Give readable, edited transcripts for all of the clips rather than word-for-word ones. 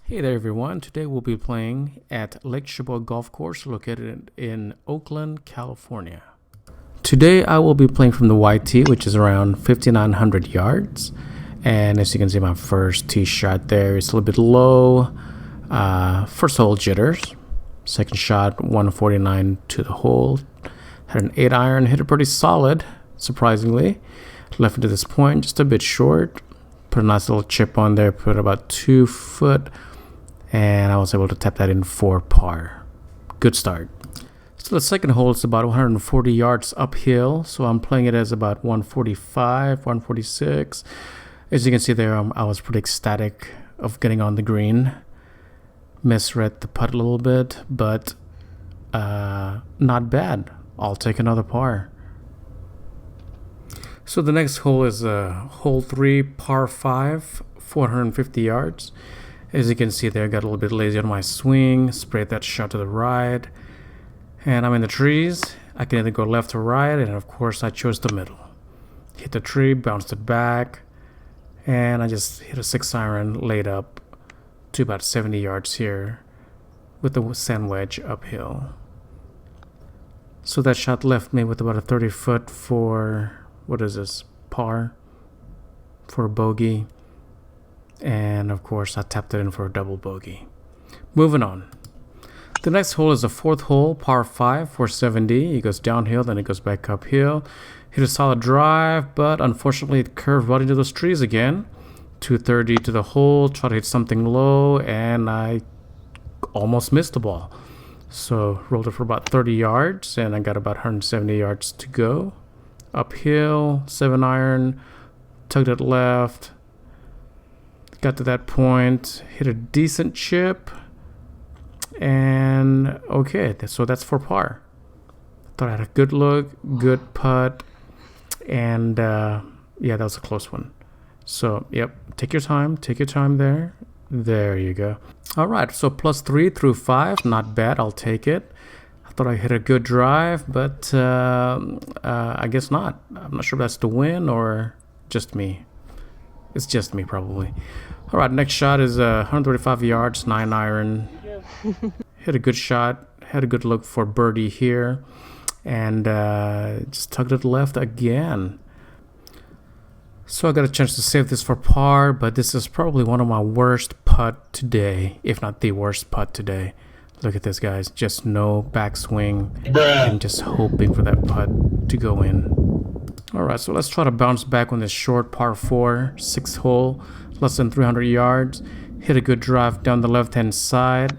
Hey there everyone, today we'll be playing at Lake Chabot Golf Course located in Oakland, California. Today I will be playing from the YT, which is around 5,900 yards. And as you can see, my first tee shot there is a little bit low. First hole jitters. Second shot 149 to the hole. Had an 8 iron, hit it pretty solid, surprisingly. Left it to this point, just a bit short. Put a nice little chip on there, put about 2 foot. And I was able to tap that in for par. Good start. So the second hole is about 140 yards uphill. So I'm playing it as about 145, 146. As you can see there, I was pretty ecstatic of getting on the green. Misread the putt a little bit, but not bad. I'll take another par. So the next hole is hole 3, par 5, 450 yards. As you can see there, I got a little bit lazy on my swing, sprayed that shot to the right, and I'm in the trees. I can either go left or right, and of course I chose the middle. Hit the tree, bounced it back, and I just hit a 6 iron, laid up to about 70 yards here with the sand wedge uphill. So that shot left me with about a 30 foot for, what is this, par, for a bogey. And of course I tapped it in for a double bogey. Moving on. The next hole is the fourth hole, par 5, 470. It goes downhill, then it goes back uphill. Hit a solid drive, but unfortunately it curved right into those trees again. 230 to the hole, try to hit something low, and I almost missed the ball. So rolled it for about 30 yards, and I got about 170 yards to go. Uphill, 7 iron, tugged it left. Got to that point, hit a decent chip, and okay, so that's for par. Thought I had a good look, good putt, and yeah, that was a close one. So, yep, take your time there. There you go. All right, so +3 through 5, not bad, I'll take it. I thought I hit a good drive, but I guess not. I'm not sure if that's the win or just me. It's just me, probably. All right, next shot is 135 yards, 9 iron. Hit a good shot. Had a good look for birdie here. And just tugged it left again. So I got a chance to save this for par, but this is probably one of my worst putt today, if not the worst putt today. Look at this, guys. Just no backswing. And just hoping for that putt to go in. Alright, so let's try to bounce back on this short par 4, 6th hole, less than 300 yards. Hit a good drive down the left-hand side.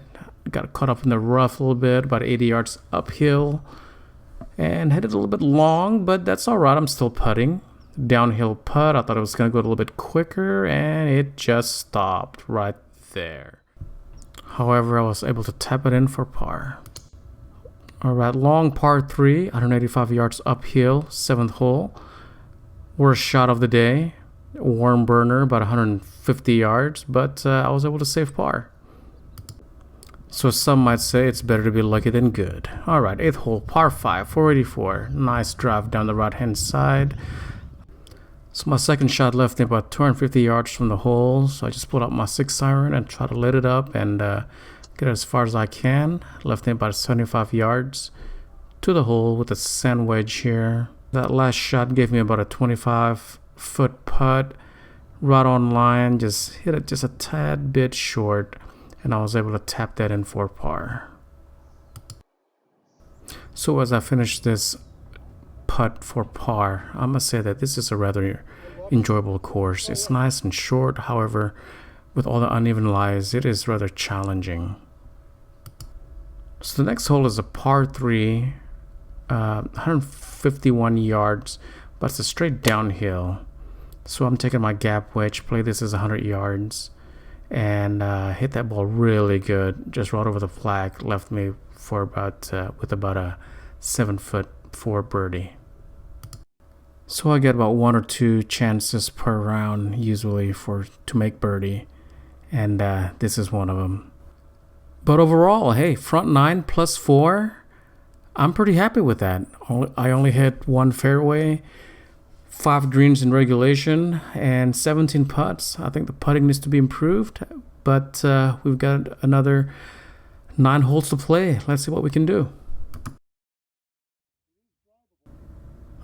Got caught up in the rough a little bit, about 80 yards uphill. And hit it a little bit long, but that's alright, I'm still putting. Downhill putt, I thought it was going to go a little bit quicker, and it just stopped right there. However, I was able to tap it in for par. Alright, long par 3, 185 yards uphill, 7th hole. Worst shot of the day. Warm burner, about 150 yards, but I was able to save par. So some might say it's better to be lucky than good. Alright, 8th hole, par 5, 484. Nice drive down the right-hand side. So my second shot left me about 250 yards from the hole, so I just pulled out my 6 iron and tried to lit it up and get as far as I can. Left me about 75 yards to the hole with a sand wedge here. That last shot gave me about a 25-foot putt, right on line, just hit it just a tad bit short, and I was able to tap that in for par. So as I finish this putt for par, I must say that this is a rather enjoyable course. It's nice and short, however, with all the uneven lies, it is rather challenging. So the next hole is a par 3, 151 yards, but it's a straight downhill. So I'm taking my gap wedge, play this as 100 yards, and hit that ball really good, just right over the flag, left me for about with about a 7 foot for birdie. So I get about 1 or 2 chances per round usually to make birdie, and this is one of them. But overall, hey, front 9 plus 4, I'm pretty happy with that. I only hit 1 fairway, 5 greens in regulation, and 17 putts. I think the putting needs to be improved, but we've got another 9 holes to play. Let's see what we can do.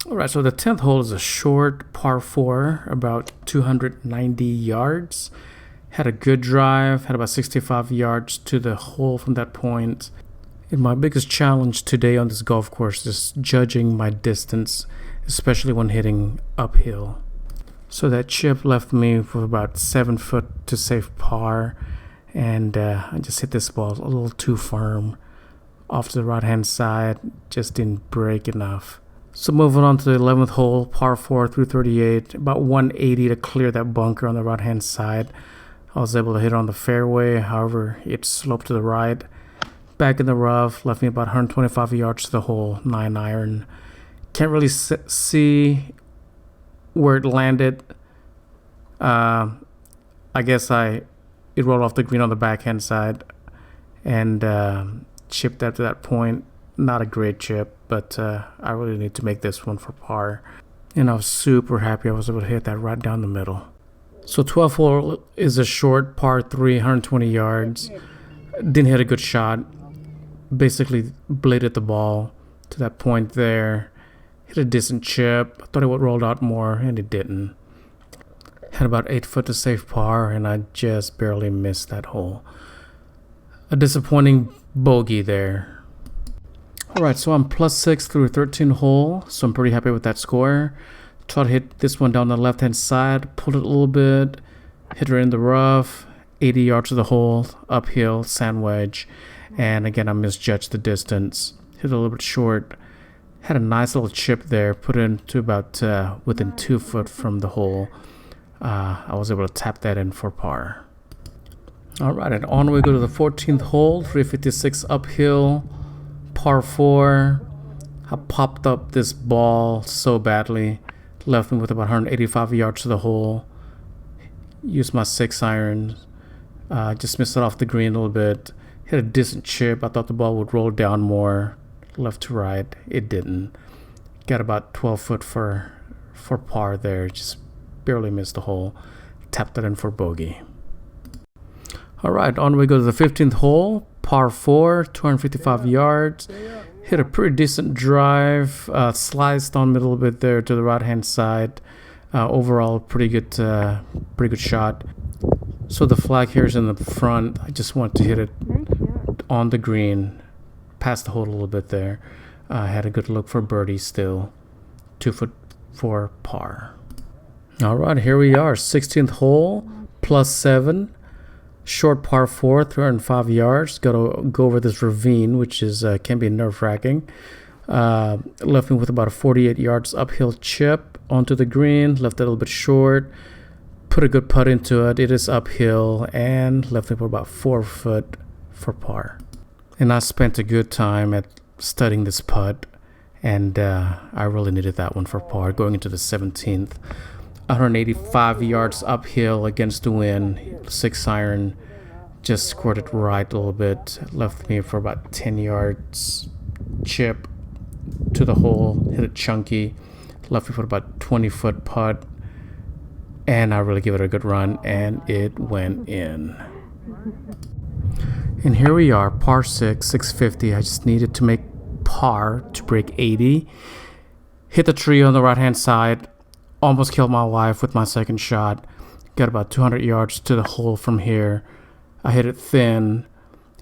Alright, so the 10th hole is a short par 4, about 290 yards. Had a good drive, had about 65 yards to the hole from that point. And my biggest challenge today on this golf course is judging my distance, especially when hitting uphill. So that chip left me with about 7 foot to save par, and I just hit this ball a little too firm off to the right hand side, just didn't break enough. So moving on to the 11th hole, par 4 through 38, about 180 to clear that bunker on the right hand side. I was able to hit it on the fairway, however it sloped to the right. Back in the rough, left me about 125 yards to the hole, 9 iron. Can't really see where it landed. I guess it rolled off the green on the backhand side and chipped after that point. Not a great chip, but I really need to make this one for par. And I was super happy I was able to hit that right down the middle. So 12th hole is a short par 3, 120 yards. Didn't hit a good shot. Basically bladed the ball to that point there. Hit a decent chip. I thought it would roll out more, and it didn't. Had about 8 foot to save par, and I just barely missed that hole. A disappointing bogey there. Alright, so I'm +6 through 13 hole, so I'm pretty happy with that score. Tried to hit this one down the left-hand side, pulled it a little bit, hit her in the rough, 80 yards to the hole, uphill, sand wedge, and again I misjudged the distance. Hit a little bit short. Had a nice little chip there, put it into about within 2 foot from the hole. I was able to tap that in for par. Alright, and on we go to the 14th hole, 356 uphill. Par 4. I popped up this ball so badly, left me with about 185 yards to the hole. Used my 6 iron, just missed it off the green a little bit. Hit a decent chip. I thought the ball would roll down more left to right. It didn't. Got about 12 foot for par there. Just barely missed the hole. Tapped it in for bogey. Alright, on we go to the 15th hole. Par 4, 255 yards. Hit a pretty decent drive. Sliced on me a little bit there to the right hand side. Overall, pretty good shot. So the flag here is in the front. I just want to hit it on the green, past the hole a little bit there. Had a good look for birdie still. 2 foot for par. Alright, here we are. 16th hole, +7. Short par 4, 305 yards. Got to go over this ravine, which is can be nerve-wracking. Left me with about a 48 yards uphill chip onto the green. Left it a little bit short. Put a good putt into it. It is uphill, and left me for about 4 foot for par. And I spent a good time at studying this putt, and I really needed that one for par. Going into the 17th. 185 yards uphill against the wind, 6 iron, just scored it right a little bit, left me for about 10 yards, chip to the hole, hit it chunky, left me for about 20 foot putt, and I really gave it a good run, and it went in. And here we are, par 6, 650. I just needed to make par to break 80. Hit the tree on the right hand side. Almost killed my wife with my second shot. Got about 200 yards to the hole from here. I hit it thin.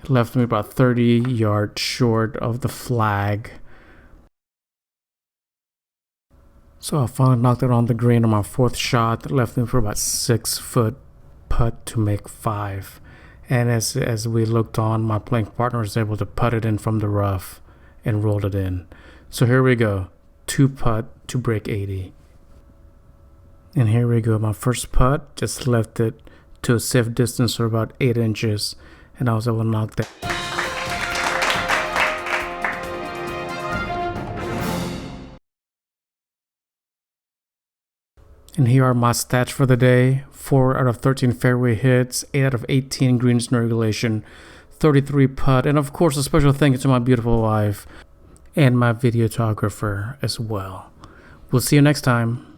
It left me about 30 yards short of the flag. So I finally knocked it on the green on my 4th shot. It left me for about 6 foot putt to make 5. And as we looked on, my playing partner was able to putt it in from the rough and rolled it in. So here we go. 2 putt to break 80. And here we go, my first putt, just left it to a safe distance for about 8 inches, and I was able to knock that. And here are my stats for the day. 4 out of 13 fairway hits, 8 out of 18 greens in regulation, 33 putt, and of course a special thank you to my beautiful wife and my videographer as well. We'll see you next time.